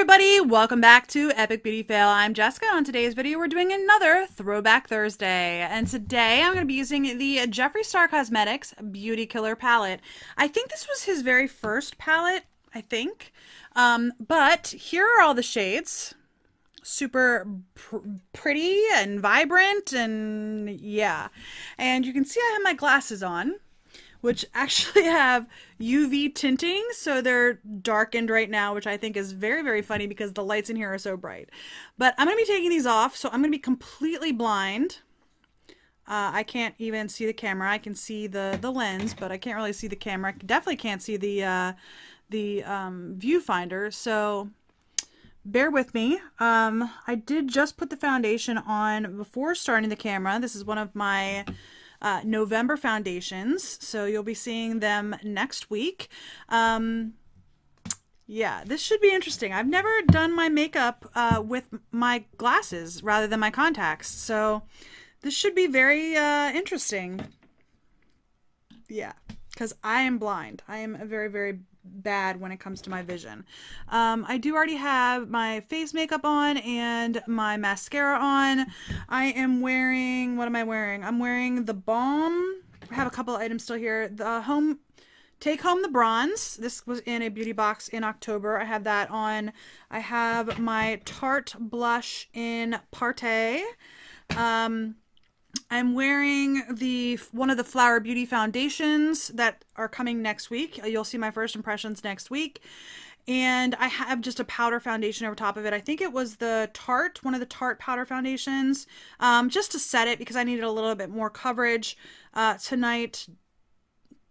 everybody, welcome back to Epic Beauty Fail. I'm Jessica. On today's video we're doing another Throwback Thursday, and today I'm going to be using the Jeffree Star Cosmetics Beauty Killer palette. I think this was his very first palette, I think, but here are all the shades. Super pretty and vibrant, and yeah, and you can see I have my glasses on, which actually have UV tinting, so they're darkened right now, which I think is very, very funny because the lights in here are so bright. But I'm going to be taking these off, so I'm going to be completely blind. I can't even see the camera. I can see the lens, but I can't really see the camera. I definitely can't see the viewfinder, so bear with me. I did just put the foundation on before starting the camera. This is one of my November foundations, so you'll be seeing them next week. Yeah, this should be interesting. I've never done my makeup with my glasses rather than my contacts, so this should be very interesting. Yeah, because I am blind. I am very, very bad when it comes to my vision. I do already have my face makeup on and my mascara on. I am wearing, what am I wearing? I'm wearing the Balm. I have a couple items still here. The Take Home the Bronze. This was in a beauty box in October. I have that on. I have my Tarte blush in Partey. I'm wearing one of the Flower Beauty foundations that are coming next week. You'll see my first impressions next week. And I have just a powder foundation over top of it. I think it was the Tarte, one of the Tarte powder foundations, just to set it because I needed a little bit more coverage tonight.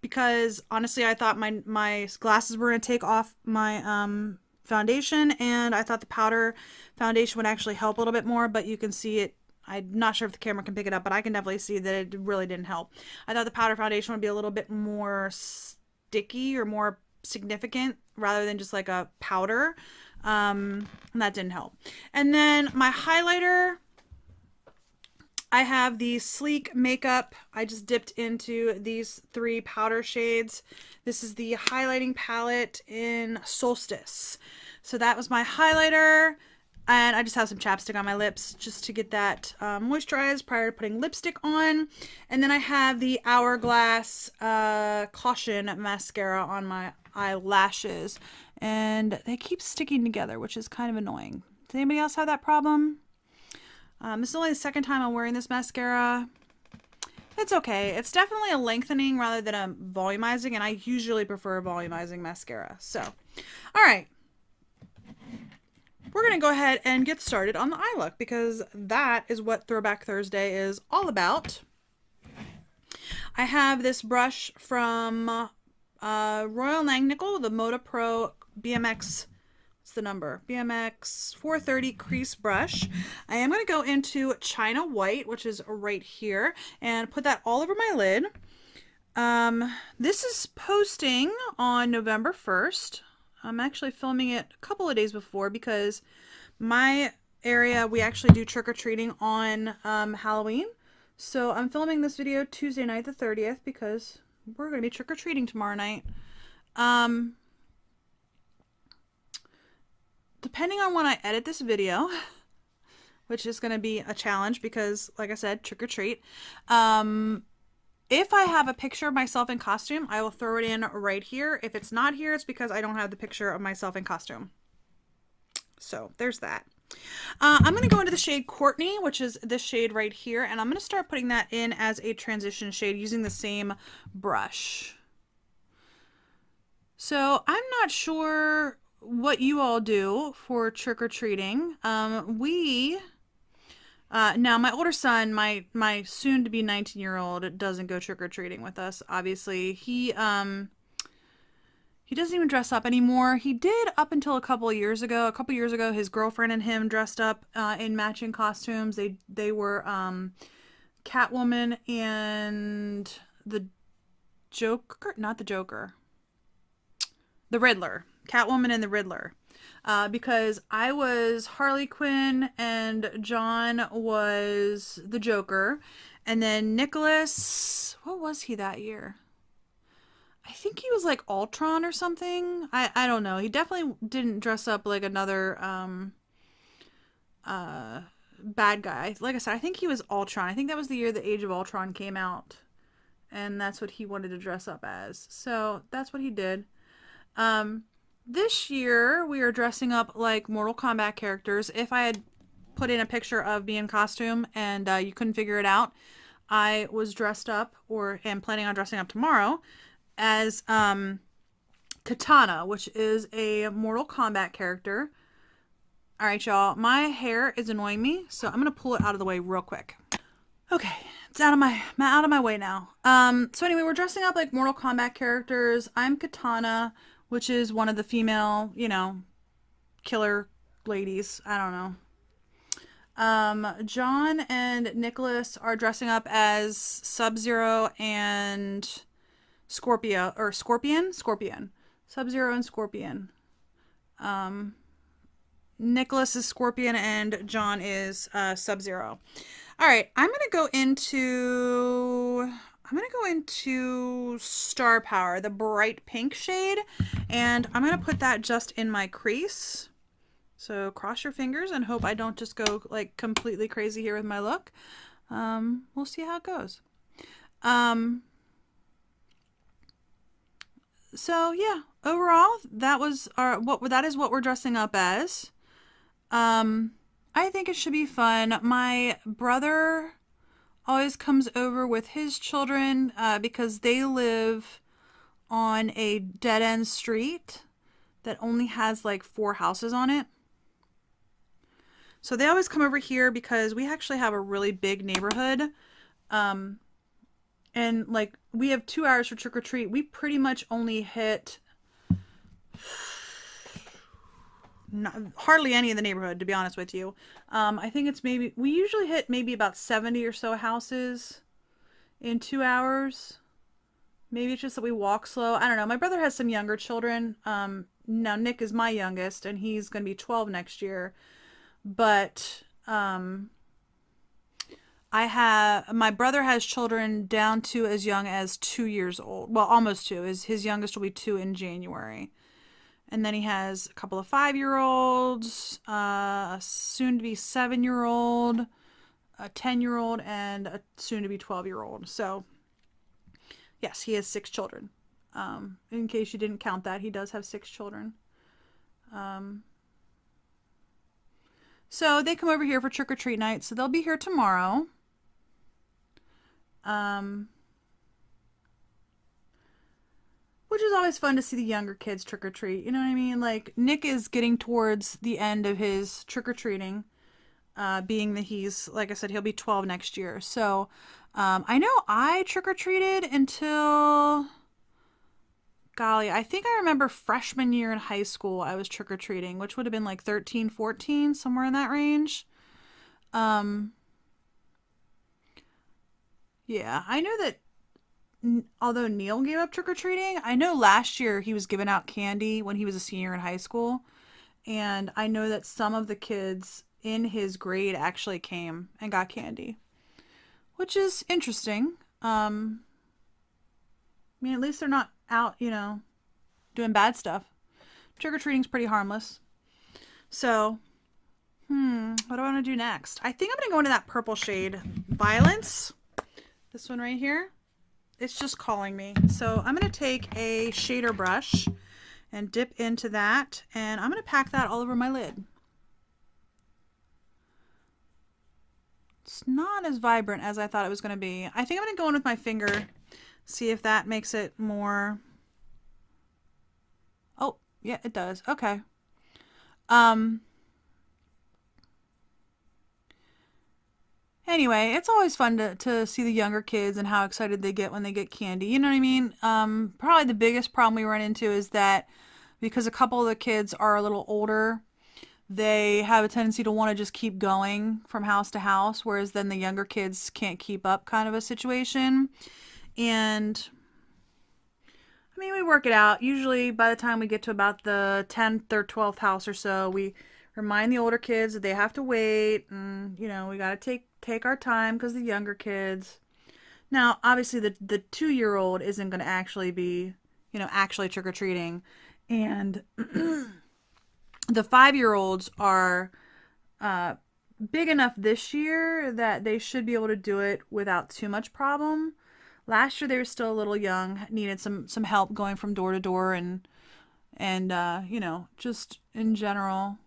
Because honestly, I thought my glasses were going to take off my foundation, and I thought the powder foundation would actually help a little bit more, but you can see it. I'm not sure if the camera can pick it up, but I can definitely see that it really didn't help. I thought the powder foundation would be a little bit more sticky or more significant rather than just like a powder. And that didn't help. And then my highlighter, I have the Sleek Makeup. I just dipped into these 3 powder shades. This is the highlighting palette in Solstice. So that was my highlighter. And I just have some chapstick on my lips just to get that moisturized prior to putting lipstick on. And then I have the Hourglass Caution mascara on my eyelashes. And they keep sticking together, which is kind of annoying. Does anybody else have that problem? This is only the second time I'm wearing this mascara. It's okay. It's definitely a lengthening rather than a volumizing, and I usually prefer a volumizing mascara. So, all right. We're going to go ahead and get started on the eye look because that is what Throwback Thursday is all about. I have this brush from Royal Langnickel, the Moda Pro BMX, what's the number? BMX 430 crease brush. I am going to go into China White, which is right here, and put that all over my lid. This is posting on November 1st. I'm actually filming it a couple of days before because my area, we actually do trick-or-treating on Halloween. So I'm filming this video Tuesday night the 30th because we're going to be trick-or-treating tomorrow night. Depending on when I edit this video, which is going to be a challenge because, like I said, trick-or-treat. If I have a picture of myself in costume, I will throw it in right here. If it's not here, it's because I don't have the picture of myself in costume. So there's that. I'm going to go into the shade Courtney, which is this shade right here, and I'm going to start putting that in as a transition shade using the same brush. So I'm not sure what you all do for trick-or-treating. Now my older son, my soon-to-be 19-year-old, doesn't go trick-or-treating with us. Obviously, he doesn't even dress up anymore. He did up until a couple of years ago. A couple years ago, his girlfriend and him dressed up in matching costumes. They were Catwoman and the Joker, not the Joker, the Riddler. Catwoman and the Riddler. Because I was Harley Quinn and John was the Joker. And then Nicholas, what was he that year? I think he was like Ultron or something. I don't know. He definitely didn't dress up like another uh bad guy. Like I said, I think he was Ultron. I think that was the year the Age of Ultron came out, and that's what he wanted to dress up as. So that's what he did. Um, this year we are dressing up like Mortal Kombat characters. If I had put in a picture of me in costume and you couldn't figure it out, I was dressed up, or am planning on dressing up tomorrow, as Katana, which is a Mortal Kombat character. All right, y'all. My hair is annoying me, so I'm gonna pull it out of the way real quick. Okay, it's out of my way now. So anyway, we're dressing up like Mortal Kombat characters. I'm Katana, which is one of the female, killer ladies. I don't know. John and Nicholas are dressing up as Sub-Zero and Scorpio, or Scorpion. Sub-Zero and Scorpion. Nicholas is Scorpion and John is Sub-Zero. All right, I'm gonna go into Star Power, the bright pink shade, and I'm gonna put that just in my crease. So cross your fingers and hope I don't just go like completely crazy here with my look. We'll see how it goes. So yeah, overall that is what we're dressing up as. I think it should be fun. My brother always comes over with his children because they live on a dead end street that only has like 4 houses on it. So they always come over here because we actually have a really big neighborhood. And like we have 2 hours for trick or treat. We pretty much only hit hardly any of the neighborhood, to be honest with you. I think it's we usually hit maybe about 70 or so houses in 2 hours. Maybe it's just that we walk slow. I don't know. My brother has some younger children. Now Nick is my youngest and he's going to be 12 next year. But my brother has children down to as young as 2 years old. Well, almost 2. His youngest will be 2 in January. And then he has a couple of 5-year-olds, a soon-to-be 7-year-old, a 10-year-old, and a soon-to-be 12-year-old. So, yes, he has 6 children. In case you didn't count that, he does have 6 children. So they come over here for trick-or-treat night. So they'll be here tomorrow. Which is always fun to see the younger kids trick-or-treat. You know what I mean? Like, Nick is getting towards the end of his trick-or-treating, being that he's, like I said, he'll be 12 next year. So, I know I trick-or-treated until, golly, I think I remember freshman year in high school I was trick-or-treating, which would have been like 13, 14, somewhere in that range. Yeah, I know that although Neil gave up trick-or-treating, I know last year he was giving out candy when he was a senior in high school. And I know that some of the kids in his grade actually came and got candy, which is interesting. I mean, at least they're not out, doing bad stuff. Trick-or-treating's pretty harmless. So, what do I want to do next? I think I'm going to go into that purple shade, Violence. This one right here. It's just calling me. So I'm going to take a shader brush and dip into that, and I'm going to pack that all over my lid. It's not as vibrant as I thought it was going to be. I think I'm going to go in with my finger, see if that makes it more... Oh, yeah, it does. Okay. Anyway, it's always fun to see the younger kids and how excited they get when they get candy. You know what I mean? Probably the biggest problem we run into is that because a couple of the kids are a little older, they have a tendency to want to just keep going from house to house, whereas then the younger kids can't keep up, kind of a situation. And I mean, we work it out. Usually by the time we get to about the 10th or 12th house or so, we remind the older kids that they have to wait, and we got to take our time because the younger kids. Now, obviously the 2-year-old isn't going to actually be actually trick-or-treating. And the 5-year-olds are big enough this year that they should be able to do it without too much problem. Last year they were still a little young, needed some help going from door to door, and just in general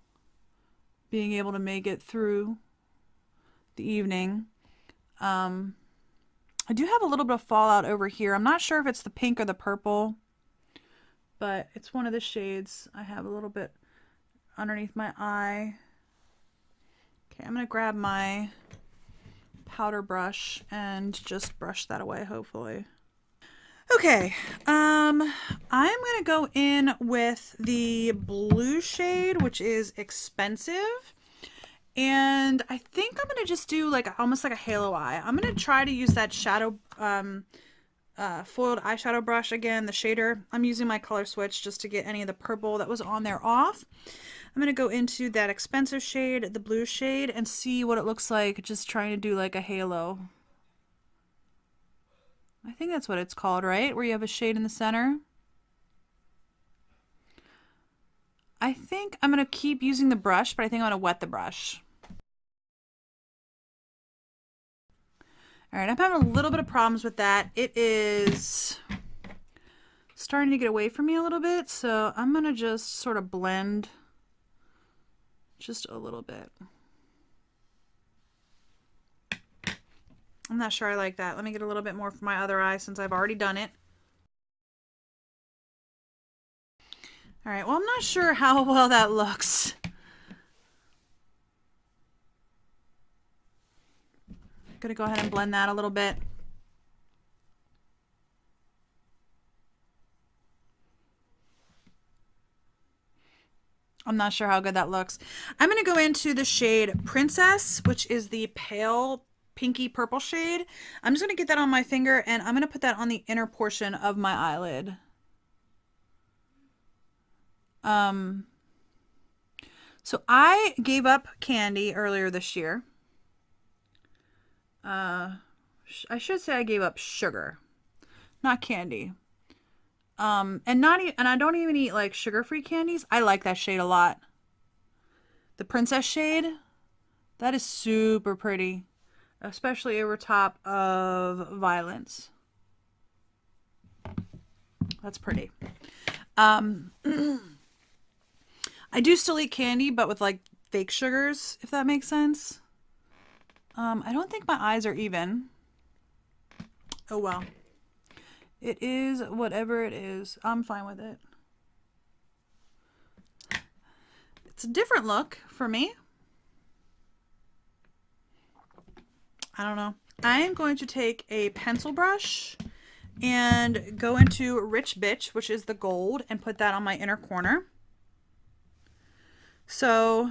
being able to make it through the evening. I do have a little bit of fallout over here. I'm not sure if it's the pink or the purple, but it's one of the shades. I have a little bit underneath my eye. Okay, I'm going to grab my powder brush and just brush that away, hopefully. Okay, I'm going to go in with the blue shade, which is Expensive. And I think I'm going to just do almost like a halo eye. I'm going to try to use that shadow, foiled eyeshadow brush again, the shader. I'm using my color switch just to get any of the purple that was on there off. I'm going to go into that Expensive shade, the blue shade, and see what it looks like just trying to do like a halo. I think that's what it's called, right? Where you have a shade in the center. I think I'm going to keep using the brush, but I think I'm going to wet the brush. All right, I'm having a little bit of problems with that. It is starting to get away from me a little bit, so I'm going to just sort of blend just a little bit. I'm not sure I like that. Let me get a little bit more for my other eye since I've already done it. All right, well, I'm not sure how well that looks. I'm gonna go ahead and blend that a little bit. I'm not sure how good that looks. I'm gonna go into the shade Princess, which is the pale pinky purple shade. I'm just gonna get that on my finger and I'm gonna put that on the inner portion of my eyelid. So I gave up candy earlier this year. I should say I gave up sugar, not candy. And I don't even eat like sugar-free candies. I like that shade a lot. The Princess shade, that is super pretty, especially over top of Violence. That's pretty. I do still eat candy, but with like fake sugars, if that makes sense. I don't think my eyes are even. Oh well. It is whatever it is. I'm fine with it. It's a different look for me. I don't know. I am going to take a pencil brush and go into Rich Bitch, which is the gold, and put that on my inner corner. So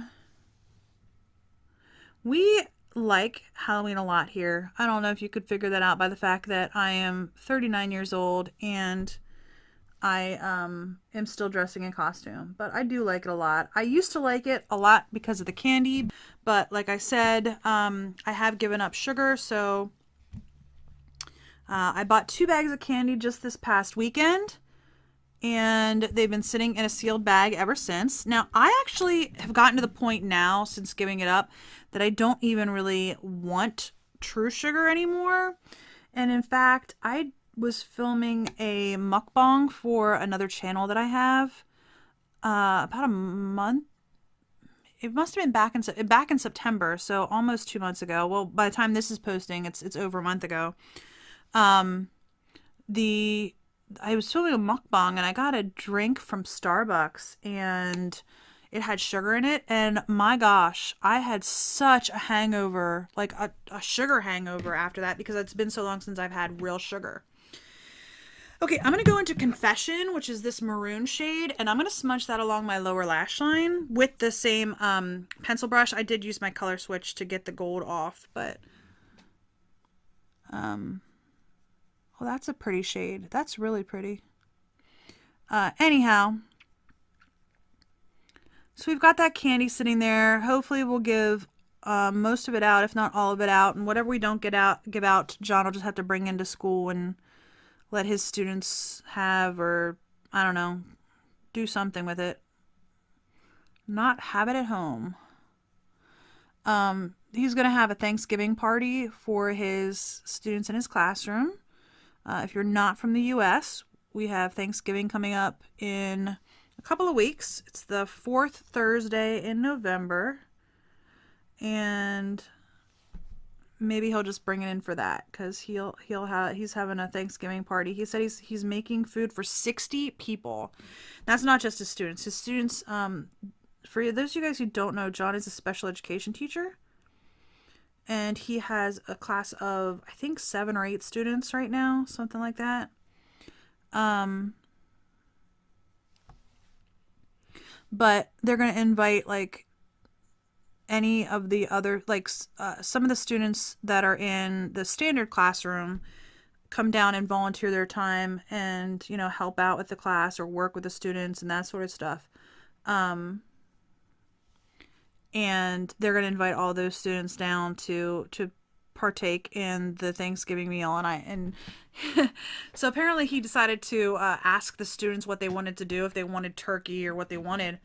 we like Halloween a lot here. I don't know if you could figure that out by the fact that I am 39 years old and I am still dressing in costume, but I do like it a lot. I used to like it a lot because of the candy, but like I said, I have given up sugar, so I bought 2 bags of candy just this past weekend, and they've been sitting in a sealed bag ever since. Now, I actually have gotten to the point now, since giving it up, that I don't even really want true sugar anymore. And in fact, I was filming a mukbang for another channel that I have about a month. It must have been back in September, so almost 2 months ago. Well, by the time this is posting, it's over a month ago. I was filming a mukbang and I got a drink from Starbucks and it had sugar in it, and my gosh, I had such a hangover, like a sugar hangover after that, because it's been so long since I've had real sugar. Okay, I'm going to go into Confession, which is this maroon shade, and I'm going to smudge that along my lower lash line with the same pencil brush. I did use my color switch to get the gold off, but well, that's a pretty shade. That's really pretty. Anyhow, so we've got that candy sitting there. Hopefully we'll give most of it out, if not all of it out. And whatever we don't give out, John will just have to bring into school and let his students have, or I don't know, do something with it. Not have it at home. He's going to have a Thanksgiving party for his students in his classroom. If you're not from the U.S., we have Thanksgiving coming up in a couple of weeks. It's the 4th Thursday in November. And maybe he'll just bring it in for that, because he's having a Thanksgiving party. He said he's making food for 60 people. That's not just his students. His students, for those of you guys who don't know, John is a special education teacher. And he has a class of, I think, 7 or 8 students right now, something like that. But they're going to invite, like, any of the other, like, some of the students that are in the standard classroom come down and volunteer their time and, you know, help out with the class or work with the students and that sort of stuff. And they're going to invite all those students down to partake in the Thanksgiving meal. And so apparently he decided to ask the students what they wanted to do, if they wanted turkey or what they wanted.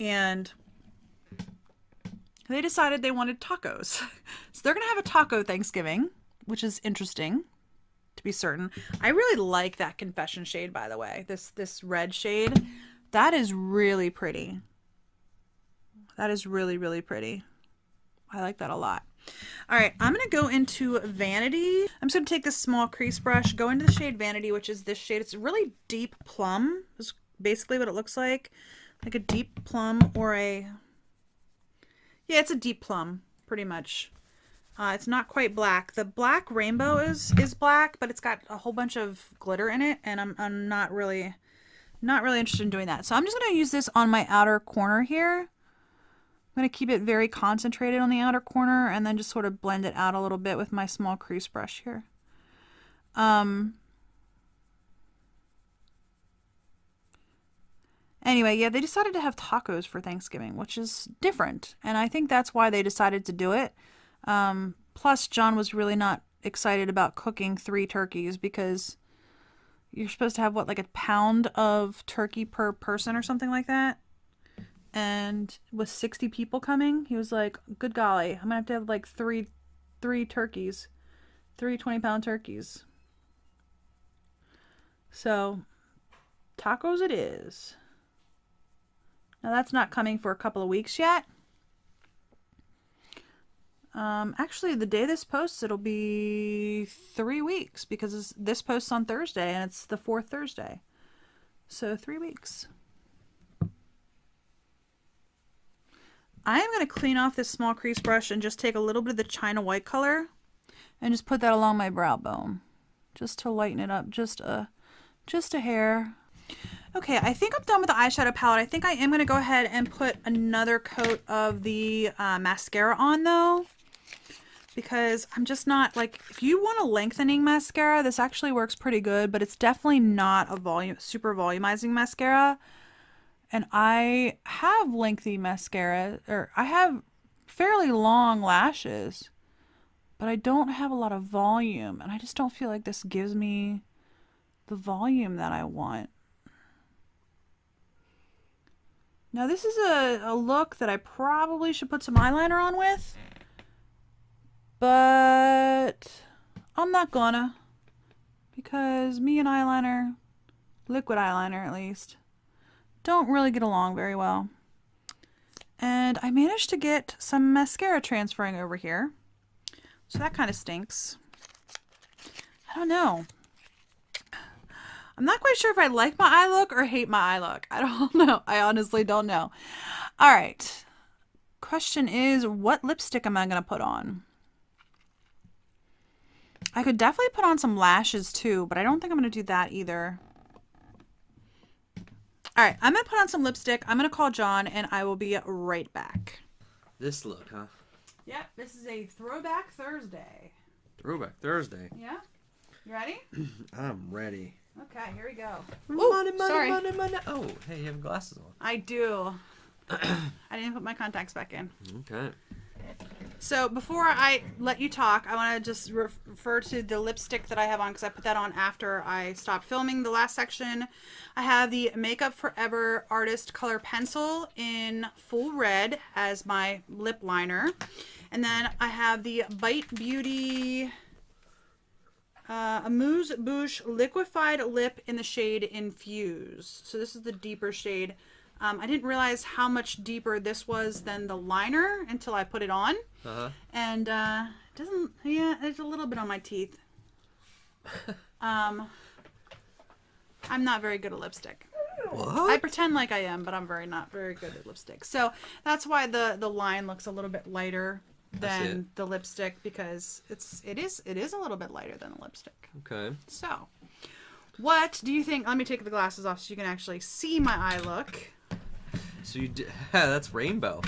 And they decided they wanted tacos. So they're going to have a taco Thanksgiving, which is interesting, to be certain. I really like that confession shade, by the way. This red shade. That is really pretty. That is really, really pretty. I like that a lot. All right, I'm going to go into Vanity. I'm just going to take this small crease brush, go into the shade Vanity, which is this shade. It's a really deep plum. Is basically what it looks like a deep plum or a... Yeah, it's a deep plum, pretty much. It's not quite black. The black rainbow is black, but it's got a whole bunch of glitter in it, and I'm not really interested in doing that. So I'm just going to use this on my outer corner here. I'm going to keep it very concentrated on the outer corner and then just sort of blend it out a little bit with my small crease brush here. Anyway, yeah, they decided to have tacos for Thanksgiving, which is different. And I think that's why they decided to do it. Plus, John was really not excited about cooking 3 turkeys because you're supposed to have, what, like a pound of turkey per person or something like that? And with 60 people coming, he was like, good golly, I'm going to have like three turkeys. 3 20-pound turkeys. So, tacos it is. Now that's not coming for a couple of weeks yet. Actually, the day this posts, it'll be 3 weeks because this posts on Thursday and it's the 4th Thursday. So 3 weeks. I am going to clean off this small crease brush and just take a little bit of the China White color and just put that along my brow bone just to lighten it up just a hair. Okay, I think I'm done with the eyeshadow palette. I think I am going to go ahead and put another coat of the mascara on though, because I'm just not, like, if you want a lengthening mascara, this actually works pretty good, but it's definitely not a super volumizing mascara. And I have lengthy mascara, or I have fairly long lashes, but I don't have a lot of volume, and I just don't feel like this gives me the volume that I want. Now this is a look that I probably should put some eyeliner on with, but I'm not gonna, because me and eyeliner, liquid eyeliner at least, don't really get along very well. And I managed to get some mascara transferring over here, so that kind of stinks. I don't know. I'm not quite sure if I like my eye look or hate my eye look. I don't know. I honestly don't know. All right. Question is, what lipstick am I going to put on? I could definitely put on some lashes too, but I don't think I'm going to do that either. All right, I'm going to put on some lipstick. I'm going to call John, and I will be right back. This look, huh? Yep, this is a Throwback Thursday. Throwback Thursday. Yeah? You ready? I'm ready. Okay, here we go. Money, money, sorry. money, money. Oh, hey, you have glasses on. I do. I didn't put my contacts back in. Okay. So before I let you talk, I want to just refer to the lipstick that I have on because I put that on after I stopped filming the last section. I have the Makeup Forever Artist Color Pencil in Full Red as my lip liner. And then I have the Bite Beauty Amuse Bouche Liquefied Lip in the shade Infuse. So this is the deeper shade. I didn't realize how much deeper this was than the liner until I put it on. And it doesn't, yeah, there's a little bit on my teeth. I'm not very good at lipstick. What? I pretend like I am, but I'm not very good at lipstick. So that's why the line looks a little bit lighter than the lipstick, because it is a little bit lighter than the lipstick. Okay. So what do you think? Let me take the glasses off so you can actually see my eye look. So you did, that's rainbow.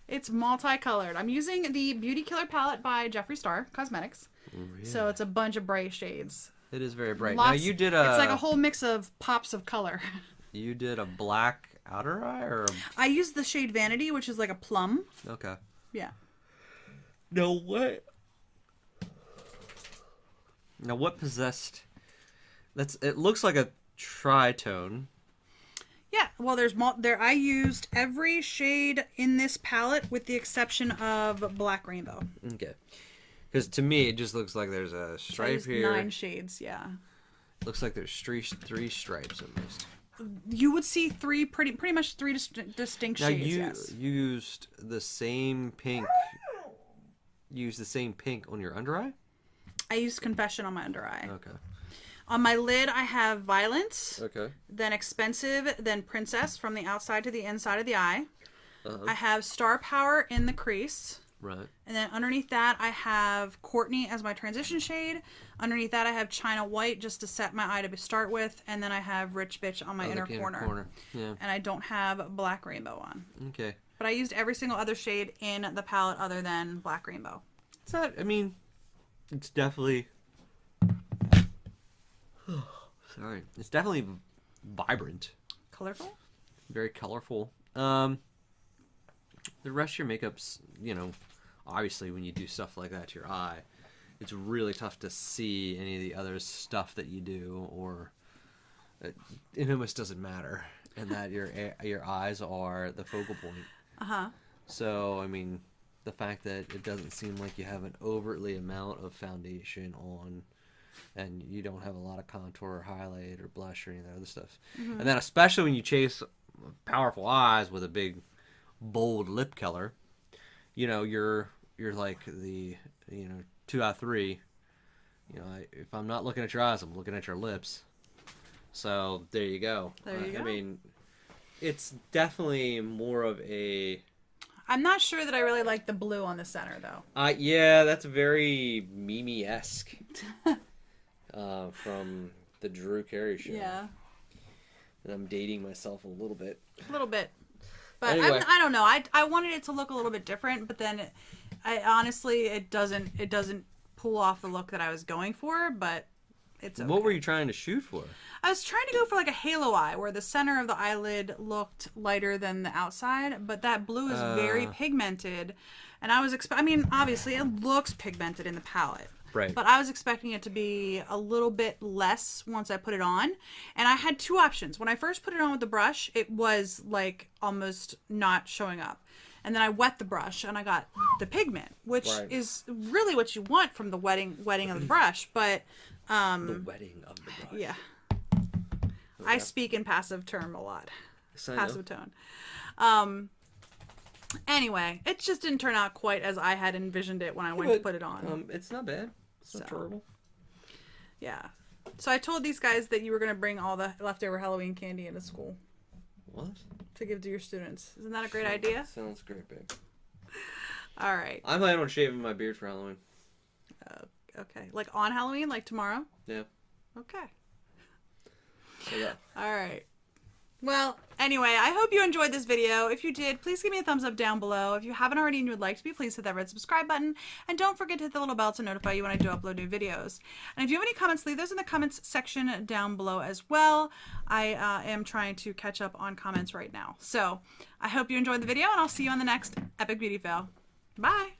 It's multicolored. I'm using the Beauty Killer palette by Jeffree Star Cosmetics. Really? So it's a bunch of bright shades. It is very bright. Lots, Now you did it's like a whole mix of pops of color. You did a black outer eye or I used the shade Vanity, which is like a plum. Okay. Yeah. Now what possessed? It looks like a tritone. Yeah, well, I used every shade in this palette with the exception of Black Rainbow. Okay. Because to me, it just looks like there's a stripe here. 9 shades, yeah. Looks like there's three stripes at least. You would see pretty much three distinct Now shades. you Yes. used the same pink. Use the same pink on your under eye. I used Confession on my under eye. Okay. On my lid, I have Violence, Okay. then Expensive, then Princess from the outside to the inside of the eye. I have Star Power in the crease. Right. And then underneath that, I have Courtney as my transition shade. Underneath that, I have China White just to set my eye to start with. And then I have Rich Bitch on my inner corner. Yeah. And I don't have Black Rainbow on. Okay. But I used every single other shade in the palette other than Black Rainbow. It's not, I mean, it's definitely... Sorry. It's definitely vibrant. Colorful? Very colorful. The rest of your makeup's, obviously when you do stuff like that to your eye, it's really tough to see any of the other stuff that you do, or it almost doesn't matter, and that your eyes are the focal point. So, I mean, the fact that it doesn't seem like you have an overtly amount of foundation on, and you don't have a lot of contour or highlight or blush or any of that other stuff. And then especially when you chase powerful eyes with a big, bold lip color, you're like the, 2 out of 3. If I'm not looking at your eyes, I'm looking at your lips. So there you go. There you go. I mean, it's definitely more of a... I'm not sure that I really like the blue on the center, though. Yeah, that's very Mimi-esque. From the Drew Carey show. Yeah. And I'm dating myself a little bit. A little bit. But Anyway. I don't know. I wanted it to look a little bit different, but then honestly, it doesn't pull off the look that I was going for, but it's okay. What were you trying to shoot for? I was trying to go for like a halo eye where the center of the eyelid looked lighter than the outside, but that blue is very pigmented. And I was obviously it looks pigmented in the palette. Right. But I was expecting it to be a little bit less once I put it on. And I had 2 options. When I first put it on with the brush, it was like almost not showing up. And then I wet the brush and I got the pigment, which is really what you want from the wetting of the brush. But The wetting of the brush. yeah. I speak in passive term a lot. Passive tone. Anyway, it just didn't turn out quite as I had envisioned it when I went to put it on. It's not bad. It's not terrible. Yeah. So I told these guys that you were going to bring all the leftover Halloween candy into school. What? To give to your students. Isn't that a great idea? Sounds great, babe. All right. I'm planning on shaving my beard for Halloween. Okay. Like on Halloween? Like tomorrow? Yeah. Okay. So yeah. All right. Well, anyway, I hope you enjoyed this video. If you did, please give me a thumbs up down below. If you haven't already and you would like to be, please hit that red subscribe button. And don't forget to hit the little bell to notify you when I do upload new videos. And if you have any comments, leave those in the comments section down below as well. I am trying to catch up on comments right now. So I hope you enjoyed the video, and I'll see you on the next Epic Beauty Fail. Bye!